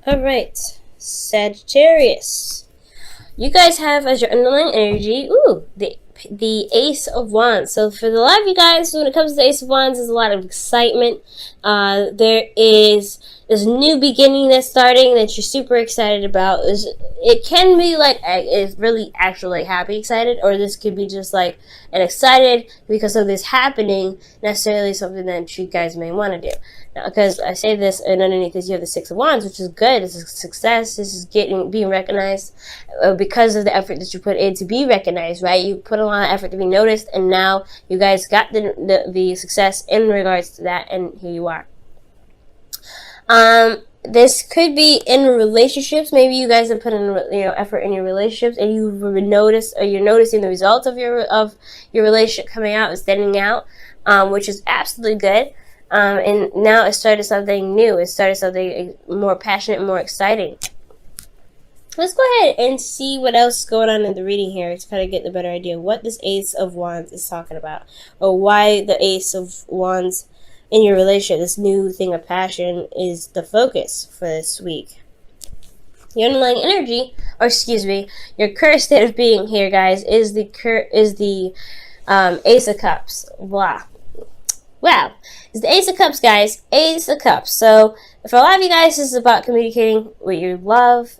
Alright, Sagittarius. You guys have as your underlying energy, the Ace of Wands. So for the lot of you guys, when it comes to the Ace of Wands, there's a lot of excitement. There is this new beginning that's starting that you're super excited about. It can be like it's really actually like happy excited, or this could be just like an excited because of this happening, necessarily something that you guys may want to do. Now, because I say this, and underneath this you have the Six of Wands, which is good. It's a success. This is being recognized because of the effort that you put in to be recognized, right? You put a lot of effort to be noticed, and now you guys got the success in regards to that, and here you are. This could be in relationships. Maybe you guys have put in effort in your relationships, and you've noticed, or you're noticing the results of your relationship coming out and standing out, which is absolutely good. And now it started something new. It started something more passionate, more exciting. Let's go ahead and see what else is going on in the reading here to kind of get the better idea what this Ace of Wands is talking about, or why the Ace of Wands in your relationship, this new thing of passion, is the focus for this week. The underlying energy, or excuse me, your current state of being here, guys, is the Ace of Cups. Wow. It's the Ace of Cups, guys. Ace of Cups. So for a lot of you guys, this is about communicating with your love,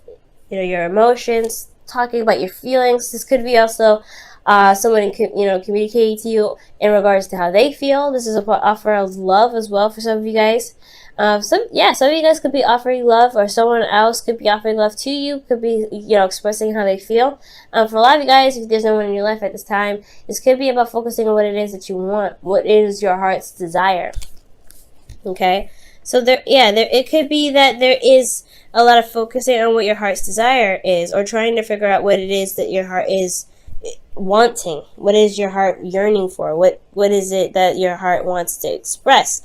your emotions, talking about your feelings. This could be also someone communicating to you in regards to how they feel. This is an offer of love as well for some of you guys. Some of you guys could be offering love, or someone else could be offering love to you. Could be expressing how they feel. For a lot of you guys, if there's no one in your life at this time, this could be about focusing on what it is that you want. What is your heart's desire? Okay, so it could be that there is a lot of focusing on what your heart's desire is, or trying to figure out what it is that your heart is wanting. What is your heart yearning for? What is it that your heart wants to express?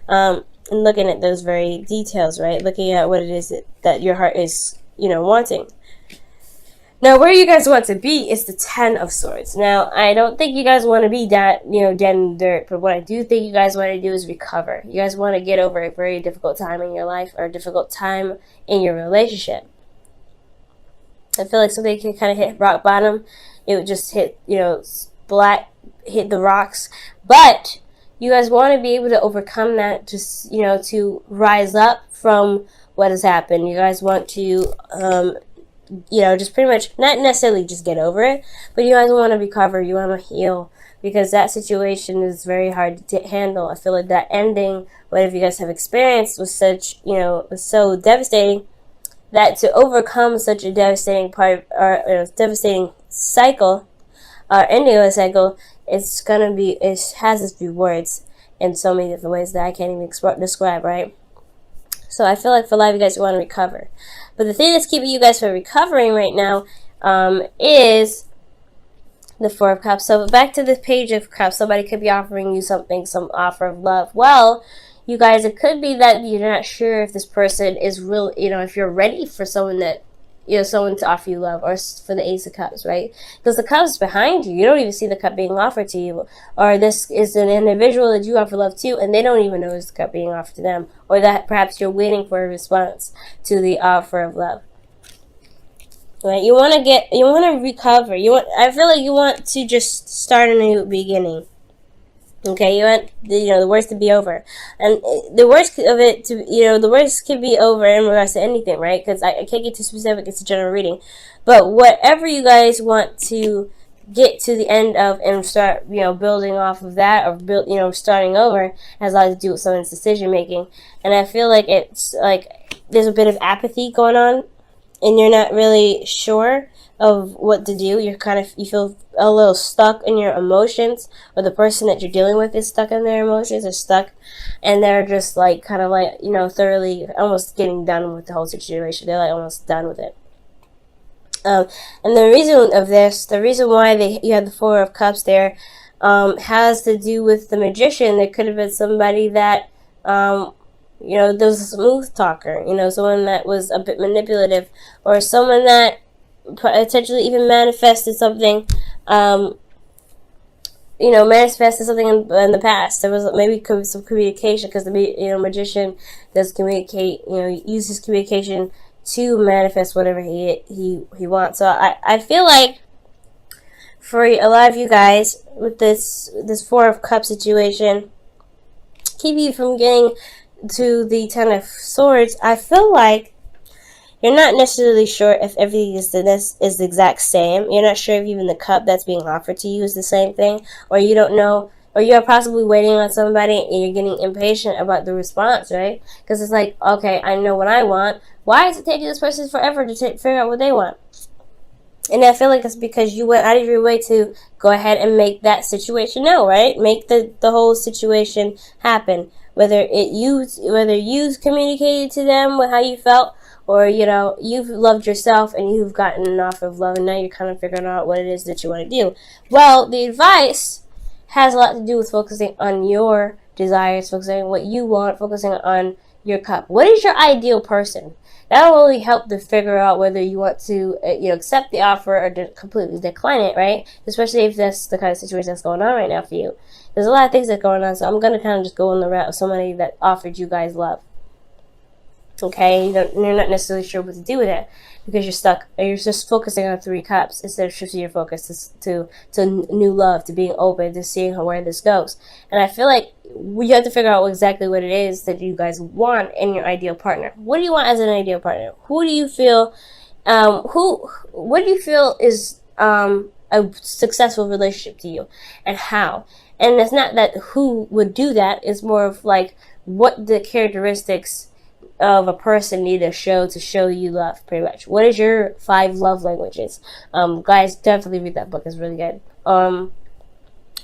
And looking at those very details, right? Looking at what it is that your heart is, wanting. Now, where you guys want to be is the Ten of Swords. Now, I don't think you guys want to be that, dead in the dirt, but what I do think you guys want to do is recover. You guys want to get over a very difficult time in your life, or a difficult time in your relationship. I feel like something can kind of hit rock bottom. It would just hit, hit the rocks. But you guys want to be able to overcome that, just, to rise up from what has happened. You guys want to, just pretty much, not necessarily just get over it, but you guys want to recover. You want to heal, because that situation is very hard to handle. I feel like that ending, whatever you guys have experienced, was such, was so devastating, that to overcome such a devastating devastating cycle, or ending of a cycle, it has its rewards in so many different ways that I can't even describe, right? So I feel like for a lot of you guys, you want to recover. But the thing that's keeping you guys from recovering right now is the Four of Cups. So back to the Page of Cups. Somebody could be offering you something, some offer of love. Well, you guys, it could be that you're not sure if this person is real, if you're ready for someone that, someone to offer you love, or for the Ace of Cups, right? Because the cup is behind you. You don't even see the cup being offered to you. Or this is an individual that you offer love to, and they don't even know it's the cup being offered to them. Or that perhaps you're waiting for a response to the offer of love. Right? You want to recover. I feel like you want to just start a new beginning. Okay, you want the worst to be over, and the worst of it the worst could be over in regards to anything, right? Because I can't get too specific; it's a general reading. But whatever you guys want to get to the end of and start, building off of that, or starting over, has a lot to do with someone's decision making. And I feel like it's like there's a bit of apathy going on, and you're not really sure of what to do. You feel a little stuck in your emotions, or the person that you're dealing with is stuck in their emotions, or stuck, and they're just thoroughly almost getting done with the whole situation. They're almost done with it. And the reason why you have the Four of Cups there, has to do with the Magician. There could have been somebody that, there was a smooth talker, someone that was a bit manipulative, or someone that potentially even manifested something, in the past. There was maybe some communication, because the Magician does communicate, uses communication to manifest whatever he wants. So I feel like for a lot of you guys with this Four of Cups situation, keep you from getting to the Ten of Swords. I feel like you're not necessarily sure if everything is the exact same. You're not sure if even the cup that's being offered to you is the same thing, or you don't know, or you're possibly waiting on somebody and you're getting impatient about the response, right? Because it's like, okay, I know what I want. Why is it taking this person forever to figure out what they want? And I feel like it's because you went out of your way to go ahead and make that situation know, right? Make the whole situation happen. Whether you communicated to them with how you felt, or, you know, you've loved yourself and you've gotten an offer of love and now you're kind of figuring out what it is that you want to do. Well, the advice has a lot to do with focusing on your desires, focusing on what you want, focusing on your cup. What is your ideal person? That'll really help to figure out whether you want to, accept the offer or completely decline it, right? Especially if that's the kind of situation that's going on right now for you. There's a lot of things that are going on, so I'm going to kind of just go on the route of somebody that offered you guys love. Okay? You're not necessarily sure what to do with it because you're stuck. You're just focusing on Three Cups instead of shifting your focus to new love, to being open, to seeing where this goes. And I feel like you have to figure out exactly what it is that you guys want in your ideal partner. What do you want as an ideal partner? Who do you feel? What do you feel is a successful relationship to you, and how? And it's not that who would do that. It's more of like what the characteristics of a person need to show you love, pretty much. What is your 5 love languages? Guys, definitely read that book. It's really good. We'll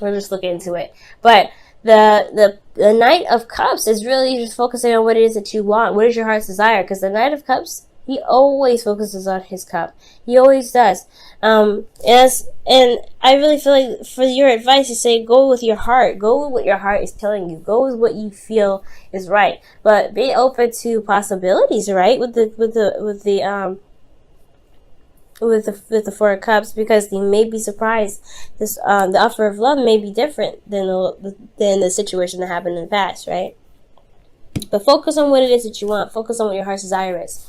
just look into it. But the Knight of Cups is really just focusing on what it is that you want. What is your heart's desire? Because the Knight of Cups, he always focuses on his cup. He always does. And I really feel like for your advice, you say go with your heart. Go with what your heart is telling you. Go with what you feel is right. But be open to possibilities, right? With the Four of Cups, because you may be surprised. The offer of love may be different than the situation that happened in the past, right? But focus on what it is that you want. Focus on what your heart's desire is.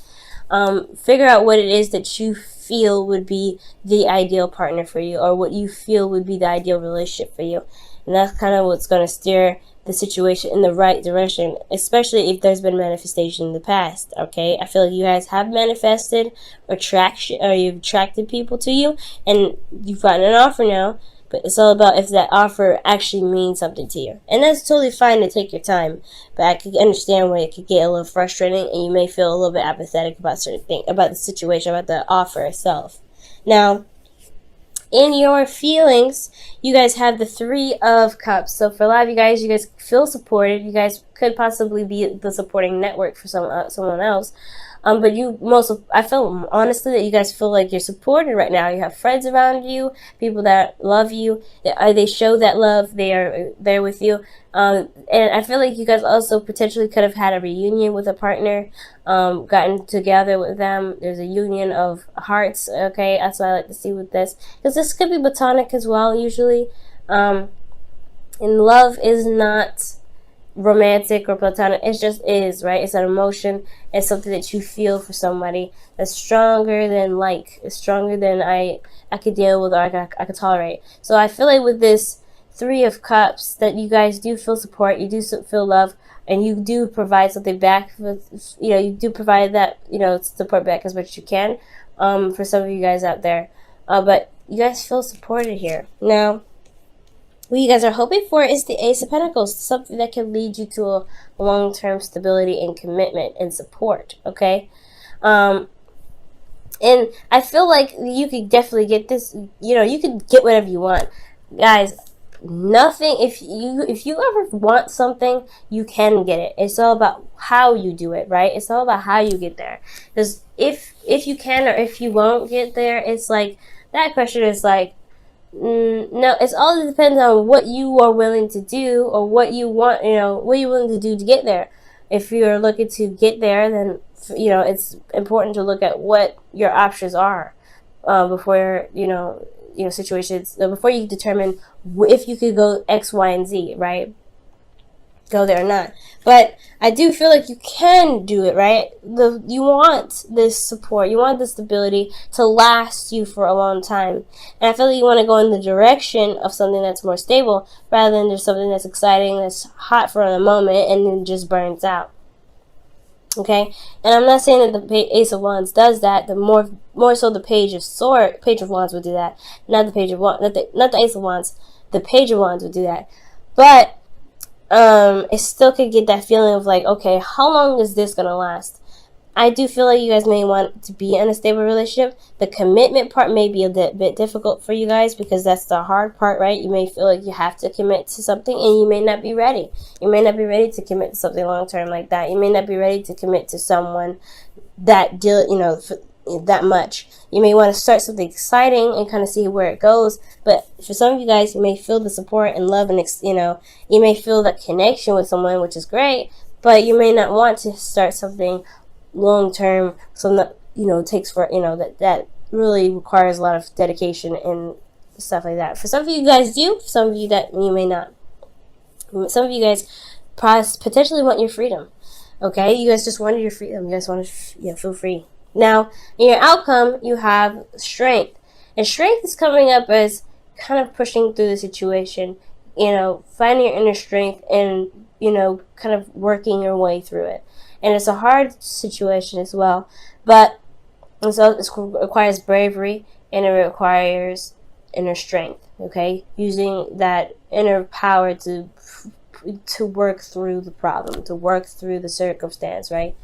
Figure out what it is that you feel would be the ideal partner for you, or what you feel would be the ideal relationship for you. And that's kind of what's going to steer the situation in the right direction, especially if there's been manifestation in the past. Okay, I feel like you guys have manifested attraction, or you've attracted people to you, and you've gotten an offer now. But it's all about if that offer actually means something to you. And that's totally fine to take your time. But I could understand why it could get a little frustrating and you may feel a little bit apathetic about certain things, about the situation, about the offer itself. Now, in your feelings, you guys have the Three of Cups. So for a lot of you guys feel supported. You guys could possibly be the supporting network for someone else. But I feel honestly that you guys feel like you're supported right now. You have friends around you, people that love you. They show that love. They are there with you. And I feel like you guys also potentially could have had a reunion with a partner, gotten together with them. There's a union of hearts. Okay, that's what I like to see with this, because this could be platonic as well. Usually, and love is not romantic or platonic. It just is, right? It's an emotion. It's something that you feel for somebody that's stronger than it's stronger than I could deal with, or I could tolerate. So I feel like with this Three of Cups that you guys do feel support, you do feel love, and you do provide something back. You do provide that support back as much as you can for some of you guys out there. But you guys feel supported here. Now, what you guys are hoping for is the Ace of Pentacles, something that can lead you to a long-term stability and commitment and support, okay? And I feel like you could definitely get this, you could get whatever you want. Guys, nothing, if you ever want something, you can get it. It's all about how you do it, right? It's all about how you get there. Because if you can or if you won't get there, it's like, that question is like, no, it's all depends on what you are willing to do, or what you want, what you're willing to do to get there. If you're looking to get there, then it's important to look at what your options are before situations, before you determine if you could go X, Y, and Z, right? go there or not. But I do feel like you can do it, right? You want this support, you want this stability to last you for a long time. And I feel like you want to go in the direction of something that's more stable rather than just something that's exciting, that's hot for a moment, and then just burns out. Okay, and I'm not saying that the Ace of Wands does that. The more so the Page of Wands would do that. Not the Page of Wands, not the Ace of Wands. The Page of Wands would do that. But it still could get that feeling of like, okay, how long is this gonna last? I do feel like you guys may want to be in a stable relationship. The commitment part may be a bit difficult for you guys because that's the hard part, right? You may feel like you have to commit to something and you may not be ready. You may not be ready to commit to something long term like that. You may not be ready to commit to someone that that much. You may want to start something exciting and kind of see where it goes. But for some of you guys, you may feel the support and love and, you may feel that connection with someone, which is great, but you may not want to start something long term, so that takes for that really requires a lot of dedication and stuff like that. For some of you guys do, for some of you that you may not. Some of you guys potentially want your freedom. Okay, you guys just wanted your freedom. You guys want to feel free. Now, in your outcome, you have strength, and strength is coming up as kind of pushing through the situation. Finding your inner strength and kind of working your way through it. And it's a hard situation as well, but it requires bravery and it requires inner strength, okay? Using that inner power to work through the problem, to work through the circumstance, right?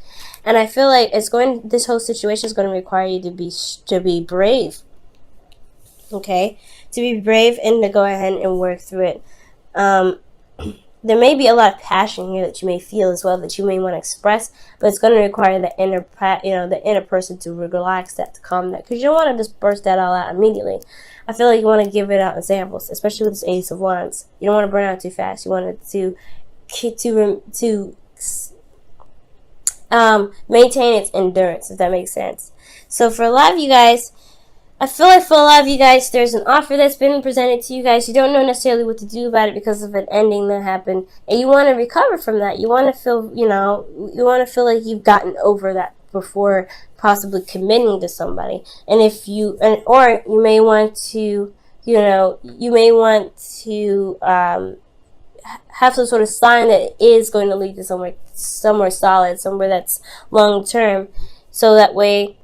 And I feel like this whole situation is going to require you to be brave, okay? To be brave and to go ahead and work through it. There may be a lot of passion here that you may feel as well, that you may want to express, but it's going to require the inner person to relax that, to calm that, because you don't want to just burst that all out immediately. I feel like you want to give it out in samples, especially with this Ace of Wands. You don't want to burn out too fast. You want it to maintain its endurance, if that makes sense. So for a lot of you guys, I feel like for a lot of you guys, there's an offer that's been presented to you guys. You don't know necessarily what to do about it because of an ending that happened, and you want to recover from that. You want to feel, you want to feel like you've gotten over that before possibly committing to somebody. And or you may want to, have some sort of sign that it is going to lead to somewhere solid, somewhere that's long term, so that way.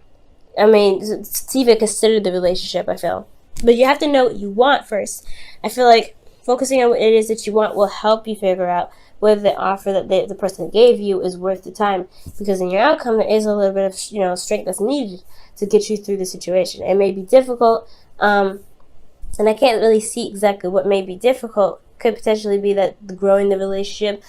To even consider the relationship, I feel. But you have to know what you want first. I feel like focusing on what it is that you want will help you figure out whether the offer that the person gave you is worth the time. Because in your outcome, there is a little bit of strength that's needed to get you through the situation. It may be difficult, and I can't really see exactly what may be difficult. Could potentially be that growing the relationship,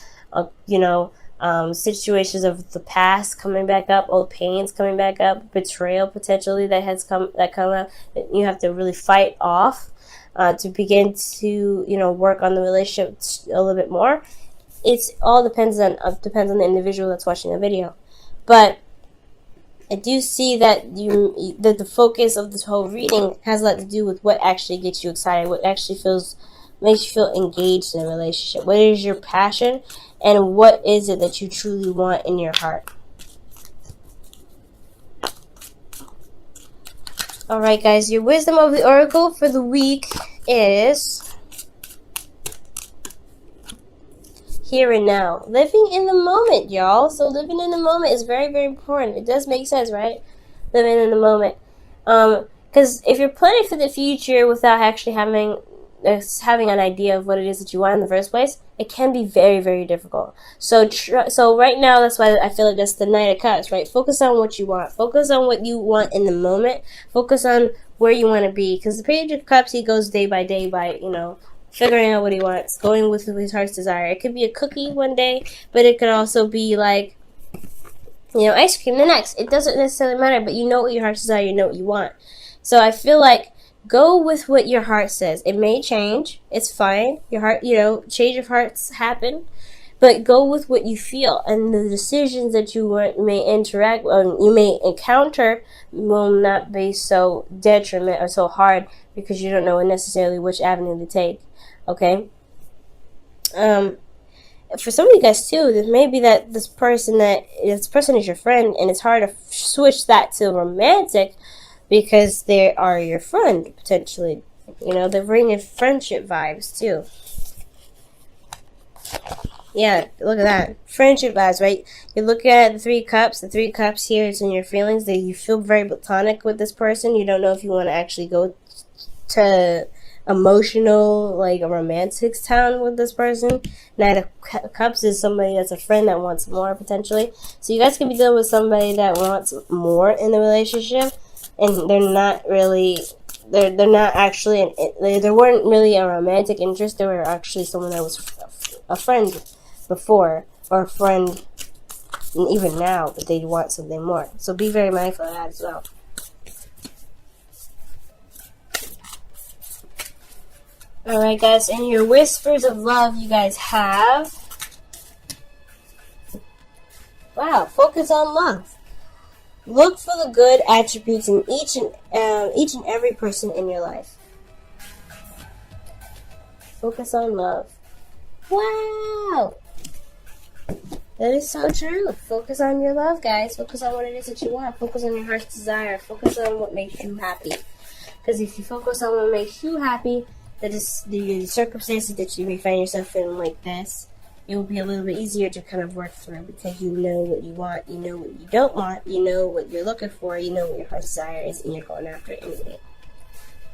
situations of the past coming back up, old pains coming back up, betrayal potentially that come up that you have to really fight off to begin to work on the relationship a little bit more. It's all depends on the individual that's watching the video, but I do see that that the focus of this whole reading has a lot to do with what actually gets you excited, what actually makes you feel engaged in a relationship. What is your passion, and what is it that you truly want in your heart? Alright guys, your wisdom of the oracle for the week is here and now. Living in the moment, y'all. So living in the moment is very, very important. It does make sense, right? Living in the moment. Because if you're planning for the future without actually having an idea of what it is that you want in the first place, it can be very, very difficult. So right now, that's why I feel like that's the Knight of Cups, right? Focus on what you want. Focus on what you want in the moment. Focus on where you want to be. Because the Page of Cups, he goes day by day by, figuring out what he wants, going with his heart's desire. It could be a cookie one day, but it could also be like, ice cream the next. It doesn't necessarily matter, but you know what your heart's desire, you know what you want. So I feel like go with what your heart says. It may change. It's fine. Your heart, change of hearts happen. But go with what you feel. And the decisions that you may encounter will not be so detriment or so hard because you don't know necessarily which avenue to take. Okay? for some of you guys too, there may be that this person is your friend, and it's hard to switch that to romantic because they are your friend potentially. You know, they're bringing friendship vibes too. Yeah, look at that. Friendship vibes, right? You look at the three cups. The three cups here is in your feelings. That you feel very platonic with this person. You don't know if you want to actually go to emotional, like a romantic town with this person. Knight of Cups is somebody that's a friend that wants more potentially. So you guys could be dealing with somebody that wants more in the relationship, and they're not really. They're not actually. They weren't really a romantic interest. They were actually someone that was a friend before, or a friend even now, but they want something more. So be very mindful of that as well. Alright guys, and your whispers of love you guys have. Wow, focus on love. Look for the good attributes in each and every person in your life. Focus on love. Wow! That is so true. Focus on your love, guys. Focus on what it is that you want. Focus on your heart's desire. Focus on what makes you happy. Because if you focus on what makes you happy, that is the circumstances that you may find yourself in like this, it will be a little bit easier to kind of work through because you know what you want, you know what you don't want, you know what you're looking for, you know what your heart's desire is, and you're going after it anyway.